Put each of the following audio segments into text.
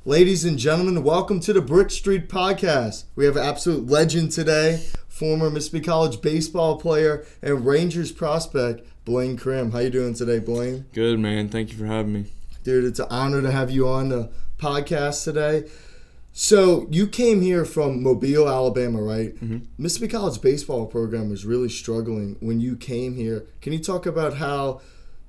Ladies and gentlemen, welcome to the Brick Street Podcast. We have an absolute legend today, former Mississippi College baseball player and Rangers prospect, Blaine Crim. How you doing today, Blaine? Good, man. Thank you for having me. Dude, it's an honor to have you on the podcast today. So you came here from Mobile, Alabama, right? Mm-hmm. Mississippi College baseball program was really struggling when you came here. Can you talk about how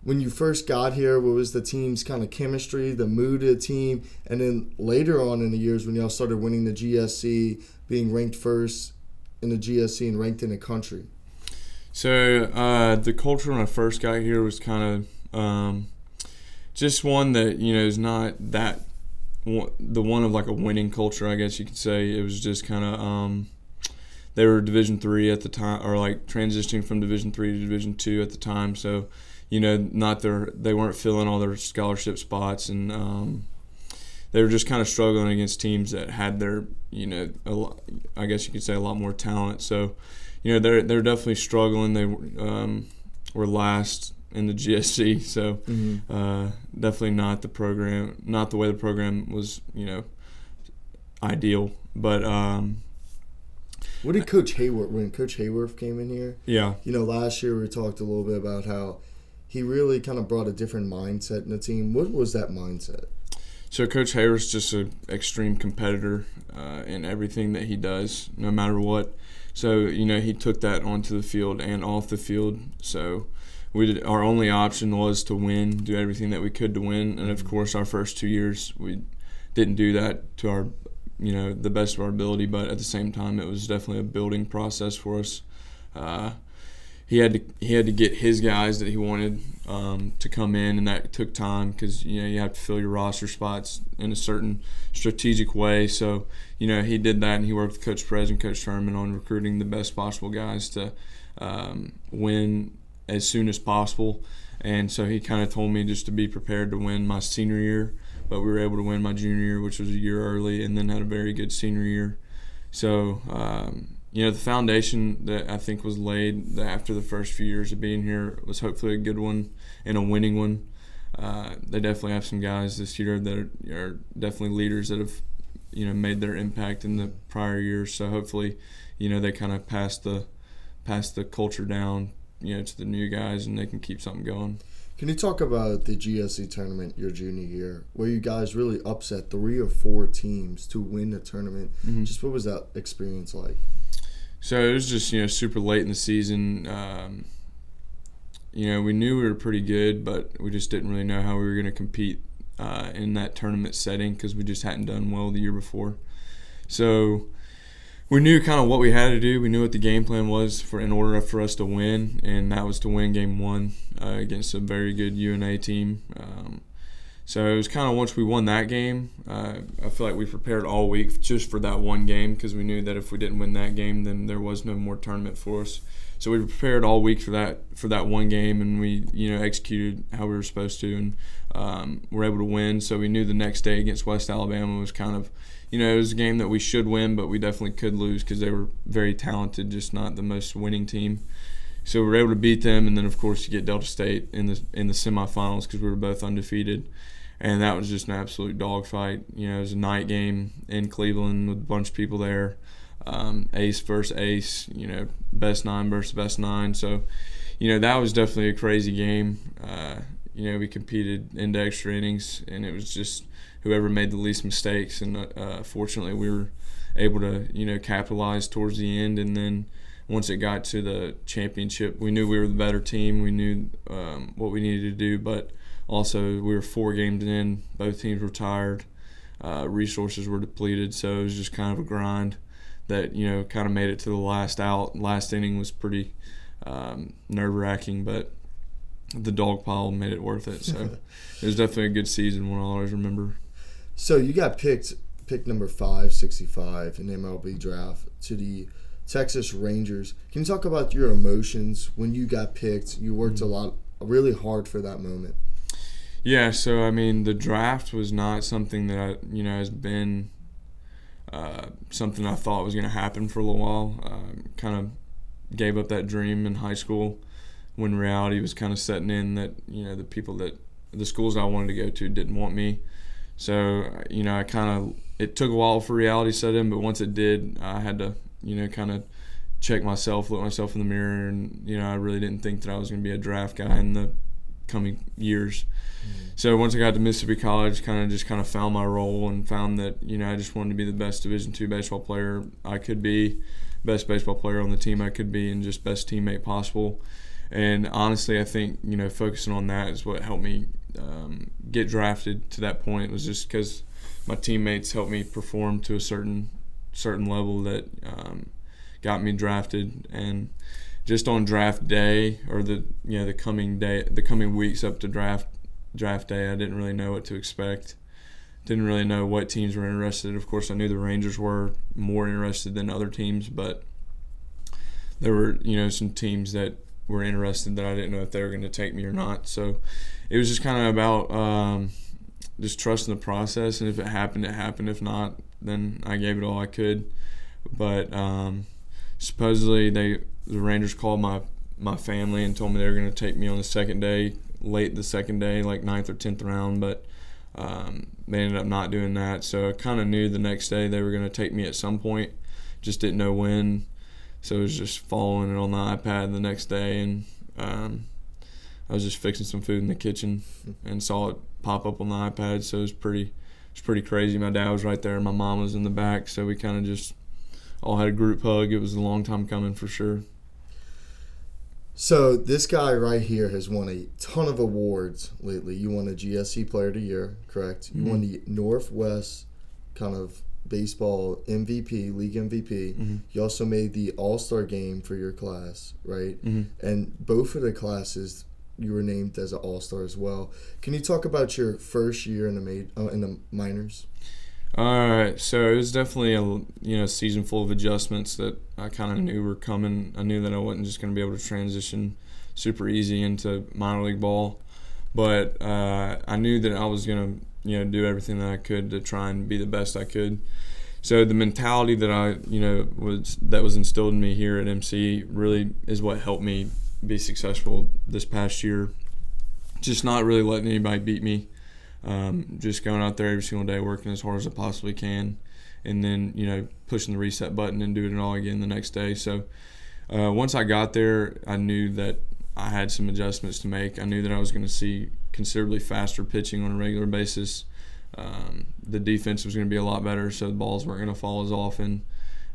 when you first got here, what was the team's kind of chemistry, the mood of the team, and then later on in the years when y'all started winning the GSC, being ranked first in the GSC and ranked in the country? So the culture when I first got here was kind of just one that, is not that the one of like a winning culture, I guess you could say. It was just kind of they were Division III at the time, or like transitioning from Division III to Division II at the time. So, they weren't filling all their scholarship spots, and they were just kind of struggling against teams that had their, I guess you could say a lot more talent. So, they're definitely struggling. They were last in the GSC, so definitely not the way the program was, ideal. But what did Coach Hayworth, when Coach Hayworth came in here? Yeah. Last year we talked a little bit about how he really kind of brought a different mindset in the team. What was that mindset? So Coach Hayworth's just an extreme competitor in everything that he does, no matter what. So, he took that onto the field and off the field. So our only option was to win, do everything that we could to win. And, of course, our first 2 years we didn't do that to our, the best of our ability. But at the same time, it was definitely a building process for us. He had to get his guys that he wanted to come in, and that took time because you have to fill your roster spots in a certain strategic way. So he did that, and he worked with Coach Perez and Coach Sherman on recruiting the best possible guys to win as soon as possible. And so he kind of told me just to be prepared to win my senior year, but we were able to win my junior year, which was a year early, and then had a very good senior year. So the foundation that I think was laid after the first few years of being here was hopefully a good one and a winning one. They definitely have some guys this year that are definitely leaders that have, made their impact in the prior years. So hopefully, they kind of pass the culture down, to the new guys, and they can keep something going. Can you talk about the GSC tournament your junior year, where you guys really upset 3 or 4 teams to win the tournament? Mm-hmm. Just what was that experience like? So it was just, super late in the season. We knew we were pretty good, but we just didn't really know how we were going to compete in that tournament setting because we just hadn't done well the year before. So we knew kind of what we had to do. We knew what the game plan was in order for us to win, and that was to win Game 1 against a very good UNA team. So it was kind of once we won that game, I feel like we prepared all week just for that one game because we knew that if we didn't win that game, then there was no more tournament for us. So we prepared all week for that one game, and we executed how we were supposed to, and were able to win. So we knew the next day against West Alabama was kind of, it was a game that we should win, but we definitely could lose because they were very talented, just not the most winning team. So we were able to beat them, and then of course you get Delta State in the semifinals because we were both undefeated. And that was just an absolute dogfight. It was a night game in Cleveland with a bunch of people there. Ace versus ace, best 9 versus best 9. So, that was definitely a crazy game. We competed into extra innings, and it was just whoever made the least mistakes. And fortunately, we were able to, capitalize towards the end. And then once it got to the championship, we knew we were the better team. We knew what we needed to do, but also, we were 4 games in. Both teams were tired. Resources were depleted, so it was just kind of a grind that, kind of made it to the last out. Last inning was pretty nerve-wracking, but the dog pile made it worth it. So it was definitely a good season, one I'll always remember. So you got picked number 565 in the MLB draft to the Texas Rangers. Can you talk about your emotions when you got picked? You worked really hard for that moment. Yeah, so the draft was not something that has been something I thought was going to happen for a little while. Kind of gave up that dream in high school when reality was kind of setting in that the schools I wanted to go to didn't want me. So, it took a while for reality to set in, but once it did, I had to, kind of check myself, look myself in the mirror, and, I really didn't think that I was going to be a draft guy in the coming years. So once I got to Mississippi College, kind of found my role and found that, I just wanted to be the best Division II baseball player I could be, best baseball player on the team I could be, and just best teammate possible. And honestly, I think, focusing on that is what helped me get drafted to that point. It was just because my teammates helped me perform to a certain level that got me drafted. And just on draft day, or the coming weeks up to draft day, I didn't really know what to expect. Didn't really know what teams were interested. Of course, I knew the Rangers were more interested than other teams, but there were, some teams that were interested that I didn't know if they were going to take me or not. So it was just kind of about just trusting the process, and if it happened, it happened. If not, then I gave it all I could. But supposedly the Rangers called my family and told me they were going to take me on the second day, late the second day, like 9th or 10th round, but they ended up not doing that. So I kind of knew the next day they were going to take me at some point, just didn't know when. So it was just following it on the iPad the next day, and I was just fixing some food in the kitchen and saw it pop up on the iPad. So it was pretty crazy. My dad was right there, my mom was in the back, so we kind of just all had a group hug. It was a long time coming for sure. So this guy right here has won a ton of awards lately. You won a GSC Player of the Year, correct? You won the Northwest kind of baseball MVP, league MVP. You also made the All-Star game for your class, right? And both of the classes you were named as an All-Star as well. Can you talk about your first year in the minors? All right, so it was definitely a season full of adjustments that I kind of knew were coming. I knew that I wasn't just going to be able to transition super easy into minor league ball, but I knew that I was going to do everything that I could to try and be the best I could. So the mentality that that was instilled in me here at MC really is what helped me be successful this past year. Just not really letting anybody beat me. Just going out there every single day, working as hard as I possibly can, and then pushing the reset button and doing it all again the next day. So once I got there, I knew that I had some adjustments to make. I knew that I was going to see considerably faster pitching on a regular basis. The defense was going to be a lot better, so the balls weren't going to fall as often,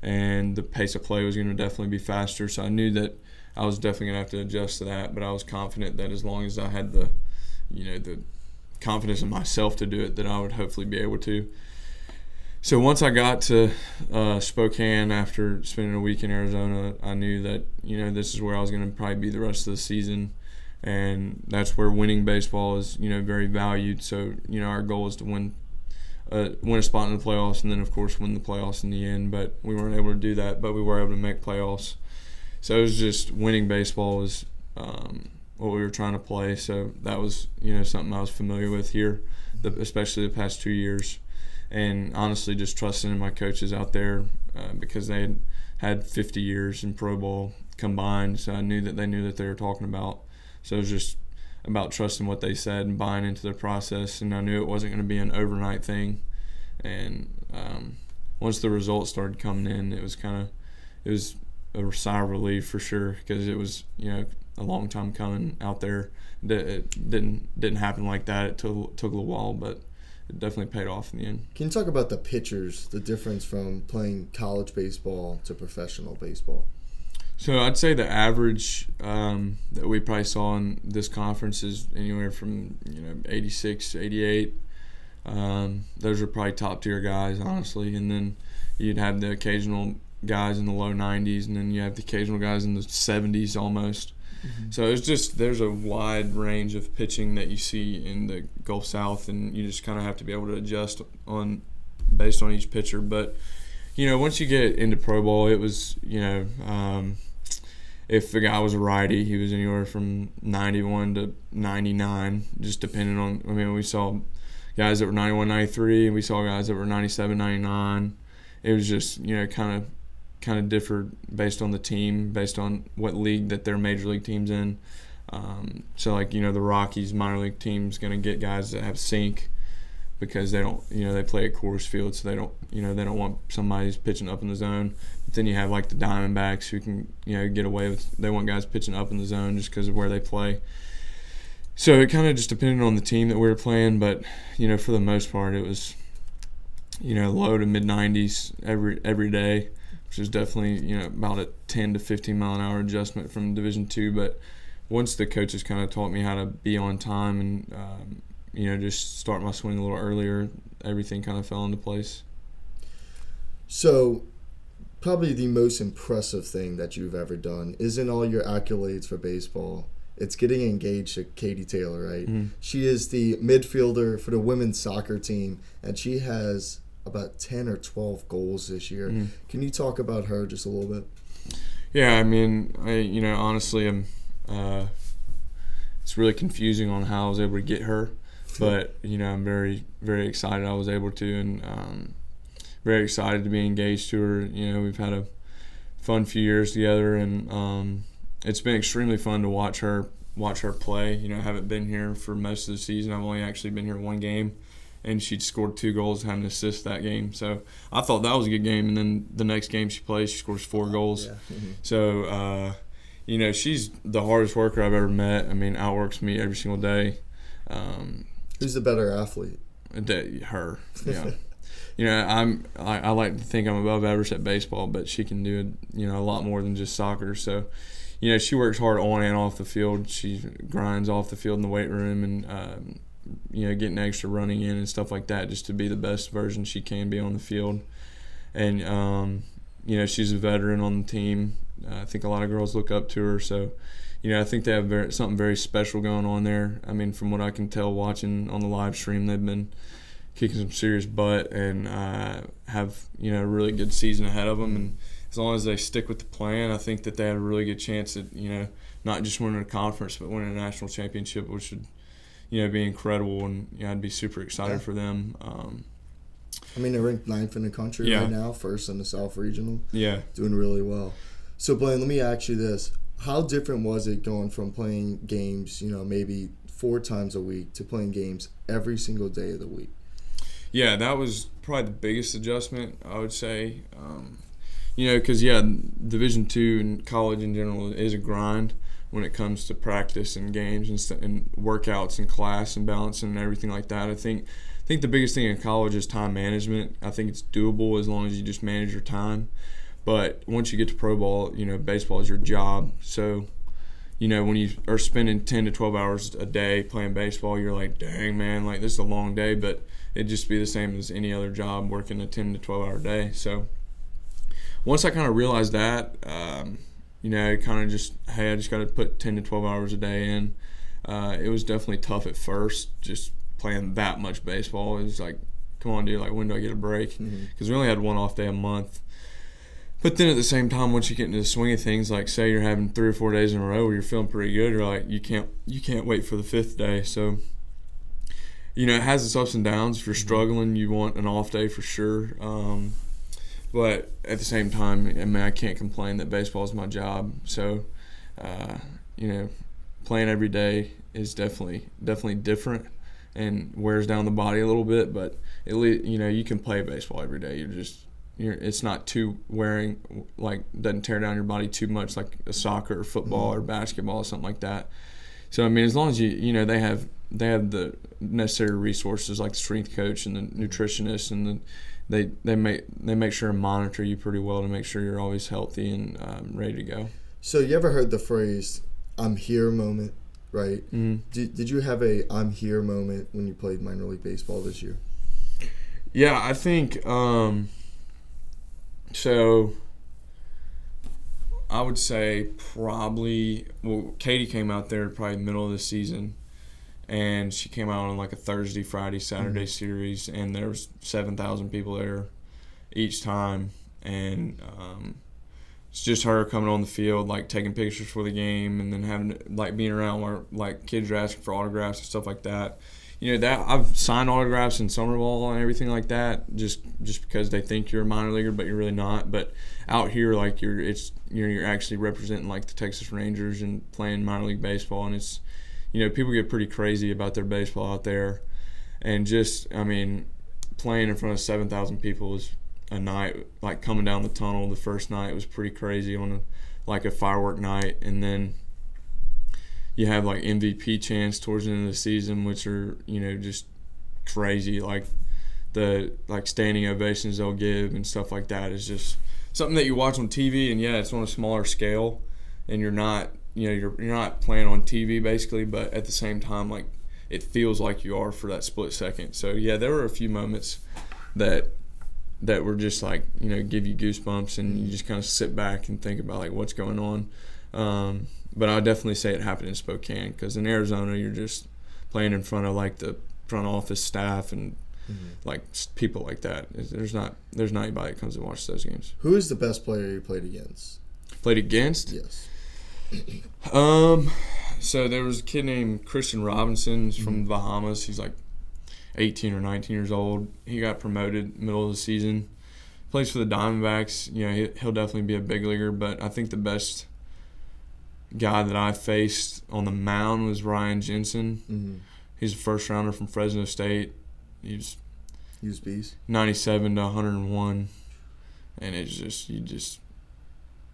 and the pace of play was going to definitely be faster. So I knew that I was definitely going to have to adjust to that, but I was confident that as long as I had the confidence in myself to do it, that I would hopefully be able to. So once I got to Spokane after spending a week in Arizona, I knew that this is where I was going to probably be the rest of the season, and that's where winning baseball is very valued. So our goal is to win a spot in the playoffs, and then of course win the playoffs in the end. But we weren't able to do that, but we were able to make playoffs. So it was just winning baseball was what we were trying to play. So that was something I was familiar with here, especially the past 2 years. And honestly, just trusting in my coaches out there because they had 50 years in pro ball combined. So I knew that they knew what they were talking about. So it was just about trusting what they said and buying into their process. And I knew it wasn't going to be an overnight thing. And once the results started coming in, it was a sigh of relief for sure, because it was a long time coming out there. It didn't happen like that. It took a little while, but it definitely paid off in the end. Can you talk about the pitchers, the difference from playing college baseball to professional baseball? So I'd say the average that we probably saw in this conference is anywhere from 86, 88. Those are probably top tier guys, honestly. And then you'd have the occasional guys in the low 90s, and then you have the occasional guys in the 70s almost. So it's just, there's a wide range of pitching that you see in the Gulf South, and you just kind of have to be able to adjust based on each pitcher. But once you get into pro ball, it was if the guy was a righty, he was anywhere from 91 to 99, just depending on. I mean, we saw guys that were 91, 93, and we saw guys that were 97, 99. It was just kind of differed based on the team, based on what league that their major league team's in. So the Rockies minor league team's going to get guys that have sink because they don't, they play at Coors Field, so they don't want somebody who's pitching up in the zone. But then you have like the Diamondbacks who can, get away with, they want guys pitching up in the zone just because of where they play. So it kind of just depended on the team that we were playing, but, for the most part it was, low to mid-90s every day, which is definitely, about a 10 to 15 mile an hour adjustment from Division II. But once the coaches kind of taught me how to be on time and, just start my swing a little earlier, everything kind of fell into place. So probably the most impressive thing that you've ever done isn't all your accolades for baseball. It's getting engaged to Katie Taylor, right? Mm-hmm. She is the midfielder for the women's soccer team, and she has about 10 or 12 goals this year. Mm-hmm. Can you talk about her just a little bit? Yeah, I mean, honestly, it's really confusing on how I was able to get her, but, I'm very, very excited I was able to, and very excited to be engaged to her. We've had a fun few years together, and it's been extremely fun to watch her play. I haven't been here for most of the season. I've only actually been here one game, and she'd scored 2 goals, had an assist that game. So I thought that was a good game, and then the next game she plays, she scores 4 goals. Yeah. Mm-hmm. So, she's the hardest worker I've ever met. I mean, outworks me every single day. Who's the better athlete? Her, yeah. I like to think I'm above average at baseball, but she can do a lot more than just soccer. So, she works hard on and off the field. She grinds off the field in the weight room and, getting extra running in and stuff like that just to be the best version she can be on the field. And, she's a veteran on the team. I think a lot of girls look up to her. So, I think they have something very special going on there. I mean, from what I can tell watching on the live stream, they've been kicking some serious butt and have, a really good season ahead of them. And as long as they stick with the plan, I think that they have a really good chance at, not just winning a conference, but winning a national championship, which would, be incredible. And I'd be super excited for them. I mean, they're ranked 9th in the country right now, 1st in the South Regional. Yeah. Doing really well. So, Blaine, let me ask you this. How different was it going from playing games, maybe 4 times a week to playing games every single day of the week? Yeah, that was probably the biggest adjustment, I would say. Because, Division II and college in general is a grind when it comes to practice and games and workouts and class and balancing and everything like that. I think the biggest thing in college is time management. I think it's doable as long as you just manage your time. But once you get to pro ball, baseball is your job. So, when you are spending 10 to 12 hours a day playing baseball, you're like, dang, man, like this is a long day. But it'd just be the same as any other job working a 10 to 12-hour day. So once I kind of realized that, I kind of just, hey, I just got to put 10 to 12 hours a day in. It was definitely tough at first, just playing that much baseball. It was like, come on, dude, like when do I get a break? Because we only had 1 off day a month. But then at the same time, once you get into the swing of things, like say you're having 3 or 4 days in a row where you're feeling pretty good, you're like, you can't wait for the 5th day. So, it has its ups and downs. If you're struggling, you want an off day for sure. But at the same time, I mean, I can't complain that baseball is my job. So, playing every day is definitely different and wears down the body a little bit. But at least, you can play baseball every day. It's not too wearing, like doesn't tear down your body too much like a soccer or football or basketball or something like that. So I mean, as long as they have the necessary resources like the strength coach and the nutritionist, and they make sure and monitor you pretty well to make sure you're always healthy and ready to go. So you ever heard the phrase "I'm here" moment, right? Mm-hmm. Did you have a "I'm here" moment when you played minor league baseball this year? Yeah, I think. So I would say probably, Katie came out there probably middle of the season, and she came out on like a Thursday, Friday, Saturday series, and there was 7,000 people there each time, and it's just her coming on the field, like taking pictures for the game, and then having like being around where like kids are asking for autographs and stuff like that. That I've signed autographs in summer ball and everything like that, just because they think you're a minor leaguer, but you're really not. But out here, like you're actually representing like the Texas Rangers and playing minor league baseball, and it's, people get pretty crazy about their baseball out there, And just, I mean, playing in front of 7,000 people was a night, like coming down the tunnel the first night was pretty crazy on a firework night. And then you have like MVP chants towards the end of the season, which are, just crazy. Like the standing ovations they'll give and stuff like that is just something that you watch on TV. And yeah, it's on a smaller scale, and you're not, you're not playing on TV basically, but at the same time, like it feels like you are for that split second. So yeah, there were a few moments that were just like, give you goosebumps, and you just kind of sit back and think about like what's going on. But I would definitely say it happened in Spokane, because in Arizona you're just playing in front of like the front office staff and like people like that. There's not anybody that comes to watch those games. Who is the best player you played against? Played against? Yes. So there was a kid named Christian Robinson from the Bahamas. He's like 18 or 19 years old. He got promoted middle of the season. Plays for the Diamondbacks. He'll definitely be a big leaguer, but I think the best guy that I faced on the mound was Ryan Jensen. He's a first rounder from Fresno State. He was beast. 97 to 101, and it's just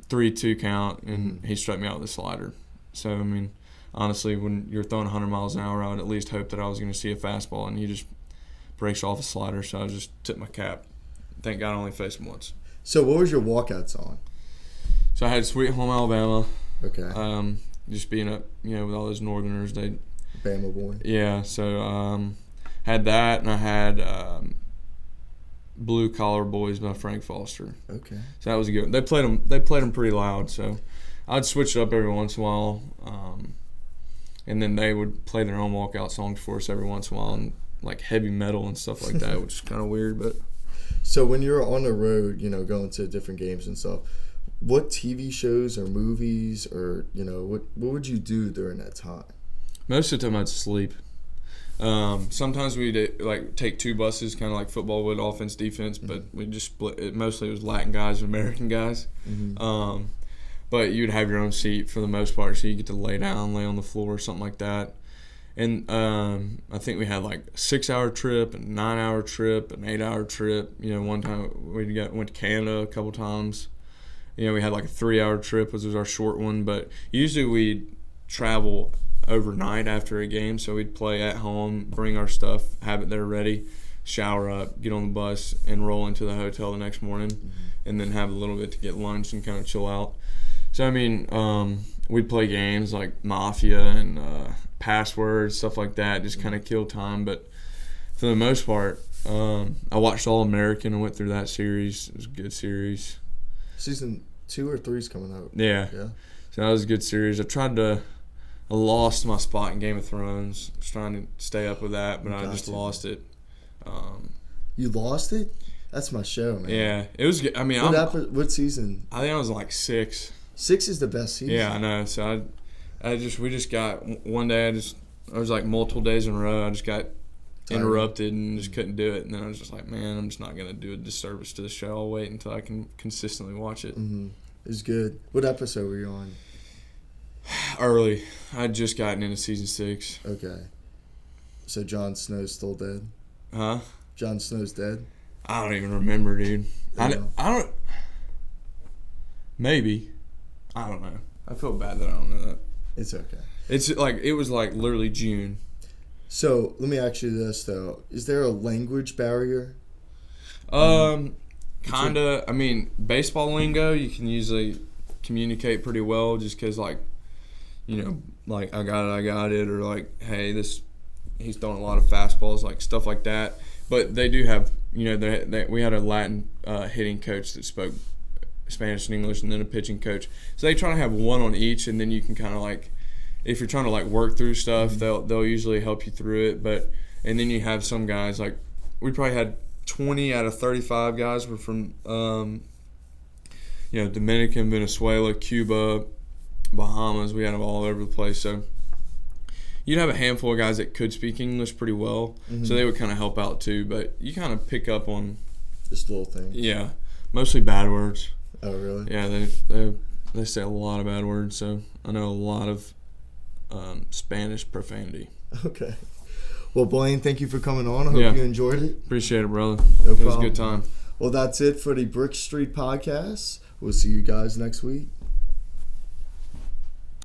3-2 count, and he struck me out with a slider. So I mean, honestly, when you're throwing 100 miles an hour, I would at least hope that I was going to see a fastball, and he just breaks off a slider. So I just tipped my cap. Thank God I only faced him once. So what was your walkout song? So I had Sweet Home Alabama. Okay. Just being up, with all those Northerners, they. Bama boy. Yeah. So had that, and I had Blue Collar Boys by Frank Foster. Okay. So that was good. They played them pretty loud. So I'd switch it up every once in a while, and then they would play their own walkout songs for us every once in a while, and like heavy metal and stuff like that, which is kind of weird, but. So when you're on the road, going to different games and stuff, what TV shows or movies or, what would you do during that time? Most of the time I'd sleep. Sometimes we'd take two buses, kind of like football would, offense, defense, but we just split it. Mostly it was Latin guys and American guys. But you'd have your own seat for the most part, so you get to lay down, lay on the floor, something like that. And I think we had like a 6-hour trip, a 9-hour trip, an 8-hour trip. One time went to Canada a couple times. We had like a 3-hour trip, which was our short one. But usually we'd travel overnight after a game, so we'd play at home, bring our stuff, have it there ready, shower up, get on the bus, and roll into the hotel the next morning, and then have a little bit to get lunch and kind of chill out. So, I mean, we'd play games like Mafia and Password, stuff like that, just kind of kill time. But for the most part, I watched All-American and went through that series. It was a good series. Season 2 or 3 is coming out. Yeah. So that was a good series. I lost my spot in Game of Thrones. I was trying to stay up with that, but I just lost it. You lost it? That's my show, man. Yeah. It was good. I mean, what season? I think I was like 6. 6 is the best season. Yeah, I know. So we just got one day. I was like multiple days in a row. I just got interrupted and just couldn't do it. And then I was just like, man, I'm just not gonna do a disservice to the show. I'll wait until I can consistently watch it. It was good. What episode were you on? Early. I'd just gotten into season 6. Okay. So Jon Snow's still dead? Huh? Jon Snow's dead? I don't even remember, dude. I don't. Maybe. I don't know. I feel bad that I don't know that. It's okay. It was like literally June. So let me ask you this though: is there a language barrier? Kinda. I mean, baseball lingo you can usually communicate pretty well, just because like I got it, or like, hey, he's throwing a lot of fastballs, like stuff like that. But they do have, we had a Latin hitting coach that spoke Spanish and English, and then a pitching coach. So they try to have one on each, and then you can kind of like, if you're trying to like work through stuff, they'll usually help you through it. And then you have some guys, like we probably had 20 out of 35 guys were from Dominican, Venezuela, Cuba, Bahamas. We had them all over the place. So you'd have a handful of guys that could speak English pretty well, so they would kind of help out too. But you kind of pick up on just little things. Yeah, mostly bad words. Oh, really? Yeah, they say a lot of bad words. So I know a lot of Spanish profanity. Okay. Well, Blaine, thank you for coming on. I hope you enjoyed it. Appreciate it, brother. No It was a problem. good time. Well, that's it for the Brick Street Podcast. We'll see you guys next week.